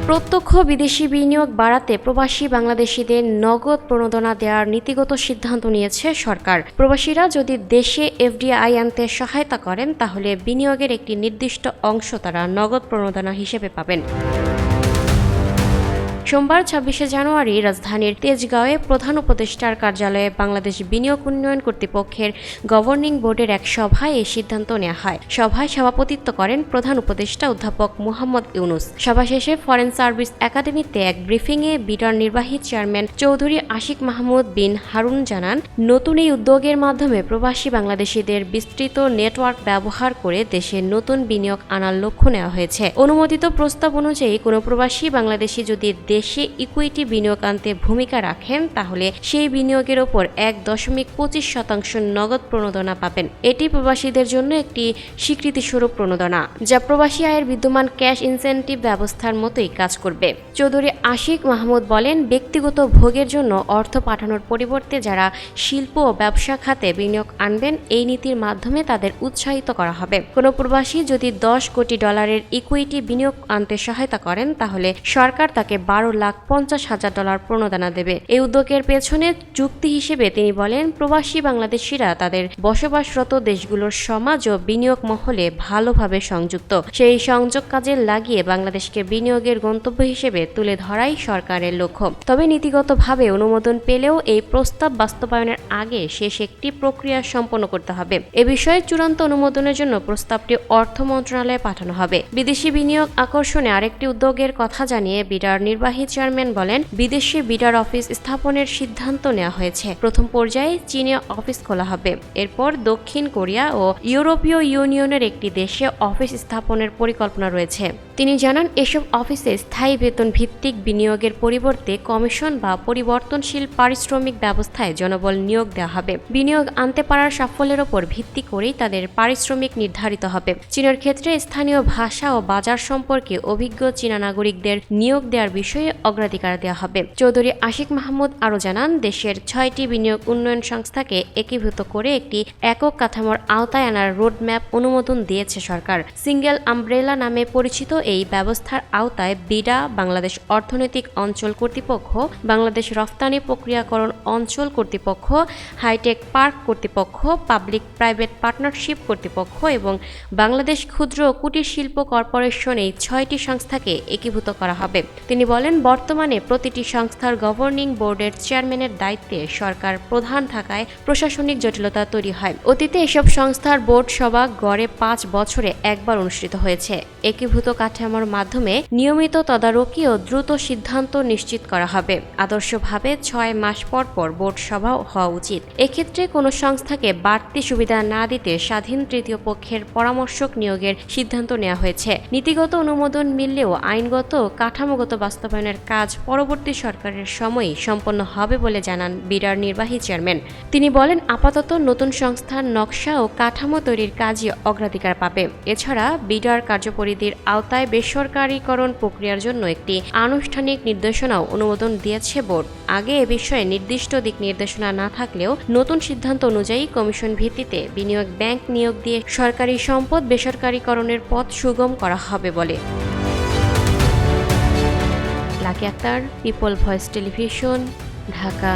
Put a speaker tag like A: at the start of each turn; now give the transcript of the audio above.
A: প্রত্যক্ষ বিদেশি বিনিয়োগ বাড়াতে প্রবাসী বাংলাদেশিদের নগদ প্রণোদনা দেওয়ার নীতিগত সিদ্ধান্ত নিয়েছে সরকার। প্রবাসীরা যদি দেশে এফডিআই আনতে সহায়তা করেন তাহলে বিনিয়োগের একটি নির্দিষ্ট অংশ তারা নগদ প্রণোদনা হিসেবে পাবেন। সোমবার ২৬শে জানুয়ারি রাজধানীর তেজগাঁওয়ে প্রধান উপদেষ্টার কার্যালয়ে বাংলাদেশ বিনিয়োগ উন্নয়ন কর্তৃপক্ষের গভর্নিং বোর্ডের এক সভায় এই সিদ্ধান্ত নেওয়া হয়। সভায় সভাপতিত্ব করেন প্রধান উপদেষ্টা অধ্যাপক মোহাম্মদ ইউনুস। সভা শেষে ফরেন সার্ভিস একাডেমিতে এক ব্রিফিংয়ে বিডার নির্বাহী চেয়ারম্যান চৌধুরী আশিক মাহমুদ বিন হারুন জানান, নতুন এই উদ্যোগের মাধ্যমে প্রবাসী বাংলাদেশিদের বিস্তৃত নেটওয়ার্ক ব্যবহার করে দেশে নতুন বিনিয়োগ আনার লক্ষ্য নেওয়া হয়েছে। অনুমোদিত প্রস্তাব অনুযায়ী কোনো প্রবাসী বাংলাদেশি যদি দেশে ইকুইটি বিনিয়োগ আনতে ভূমিকা রাখেন তাহলে সেই বিনিয়োগের ওপর ১.২৫% নগদ প্রণোদনা পাবেন। এটি প্রবাসীদের জন্য একটি স্বীকৃতিস্বরূপ প্রণোদনা, যা প্রবাসী আয়ের বিদ্যমান ক্যাশ ইনসেন্টিভ ব্যবস্থার মতোই কাজ করবে। চৌধুরী আশিক মাহমুদ বলেন, ব্যক্তিগত ভোগের জন্য অর্থ পাঠানোর পরিবর্তে যারা শিল্প ও ব্যবসা খাতে বিনিয়োগ আনবেন, এই নীতির মাধ্যমে তাদের উৎসাহিত করা হবে। কোনো প্রবাসী যদি $10 কোটি ইকুইটি বিনিয়োগ আনতে সহায়তা করেন তাহলে সরকার তাকে $12,50,000 প্রণোদনা দেবে। এই উদ্যোগের পেছনে যুক্তি হিসেবে তিনি বলেন, প্রবাসী বাংলাদেশিরা তাদের বসবাসরত দেশগুলোর সমাজ ও বিনিয়োগ মহলে ভালোভাবে সংযুক্ত। সেই সংযোগ কাজে লাগিয়ে বাংলাদেশকে বিনিয়োগের গন্তব্য হিসেবে তুলে ধরাই সরকারের লক্ষ্য। তবে নীতিগতভাবে অনুমোদন পেলেও এই প্রস্তাব বাস্তবায়নের আগে শেষ একটি প্রক্রিয়া সম্পন্ন করতে হবে। এ বিষয়ে চূড়ান্ত অনুমোদনের জন্য প্রস্তাবটি অর্থ মন্ত্রণালয়ে পাঠানো হবে। বিদেশি বিনিয়োগ আকর্ষণে আরেকটি উদ্যোগের কথা জানিয়ে বিডার নির্বাহী চেয়ারম্যান বলেন, বিদেশে বিডার অফিস স্থাপনের সিদ্ধান্ত নেওয়া হয়েছে। প্রথম পর্যায়ে চীনে অফিস খোলা হবে। এরপর দক্ষিণ কোরিয়া ও ইউরোপীয় ইউনিয়নের একটি দেশে অফিস স্থাপনের পরিকল্পনা রয়েছে। তিনি জানান, এসব অফিসে স্থায়ী বেতন ভিত্তিক বিনিয়োগের পরিবর্তে কমিশন বা পরিবর্তনশীল পারিশ্রমিক ব্যবস্থায় জনবল নিয়োগ দেওয়া হবে। বিনিয়োগ আনতে পারার সাফল্যের ওপর ভিত্তি করেই তাদের পারিশ্রমিক নির্ধারিত হবে। চীনের ক্ষেত্রে স্থানীয় ভাষা ও বাজার সম্পর্কে অভিজ্ঞ চীনা নাগরিকদের নিয়োগ দেওয়ার বিষয়ে অগ্রাধিকার দেওয়া হবে। চৌধুরী আশিক মাহমুদ আরও জানান, দেশের 6টি বিনিয়োগ উন্নয়ন সংস্থাকে একীভূত করে একটি একক কাঠামোর আওতায় আনার রোডম্যাপ অনুমোদন দিয়েছে সরকার। সিঙ্গেল আমব্রেলা নামে পরিচিত এই ব্যবস্থার আওতায় বিডা, বাংলাদেশ অর্থনৈতিক অঞ্চল কর্তৃপক্ষ, বাংলাদেশ রফতানি প্রক্রিয়াকরণ অঞ্চল কর্তৃপক্ষ, হাইটেক পার্ক কর্তৃপক্ষ, পাবলিক প্রাইভেট পার্টনারশিপ কর্তৃপক্ষ এবং বাংলাদেশ ক্ষুদ্র ও কুটির শিল্প কর্পোরেশন, এই 6টি সংস্থাকে একীভূত করা হবে। তিনি বলেন, বর্তমানে প্রতিটি সংস্থার গভর্নিং বোর্ডের চেয়ারম্যানের দায়িত্বে সরকার প্রধান থাকায় প্রশাসনিক জটিলতা তৈরি হয়। অতীতে এসব সংস্থার বোর্ড সভা গড়ে 5 বছরে একবার অনুষ্ঠিত হয়েছে। একীভূত কাঠামোর মাধ্যমে নিয়মিত তদারকি ও দ্রুত সিদ্ধান্ত নিশ্চিত করা হবে। আদর্শভাবে 6 মাস পর পর বোর্ড সভা হওয়া উচিত। এক্ষেত্রে কোনো সংস্থাকে বাড়তি সুবিধা না দিতে স্বাধীন তৃতীয় পক্ষের পরামর্শক নিয়োগের সিদ্ধান্ত নেওয়া হয়েছে। নীতিগত অনুমোদন মিললেও আইনগত ও কাঠামোগত বাস্তবায়নের কাজ পরবর্তী সরকারের সময়ই সম্পন্ন হবে বলে জানান বিডার নির্বাহী চেয়ারম্যান। তিনি বলেন, আপাতত নতুন সংস্থার নকশা ও কাঠামো তৈরির কাজই অগ্রাধিকার পাবে। এছাড়া বিডার কার্যপরিধির আওতায় বেসরকারীকরণ প্রক্রিয়ার জন্য একটি আনুষ্ঠানিক নির্দেশনাও অনুমোদন দিয়েছে বোর্ড। আগে এ বিষয়ে নির্দিষ্ট দিক নির্দেশনা না থাকলেও নতুন সিদ্ধান্ত অনুযায়ী কমিশন ভিত্তিতে বিনিয়োগ ব্যাংক নিয়োগ দিয়ে সরকারি সম্পদ বেসরকারীকরণের পথ সুগম করা হবে বলে। Lucky Akter, people voice television, Dhaka.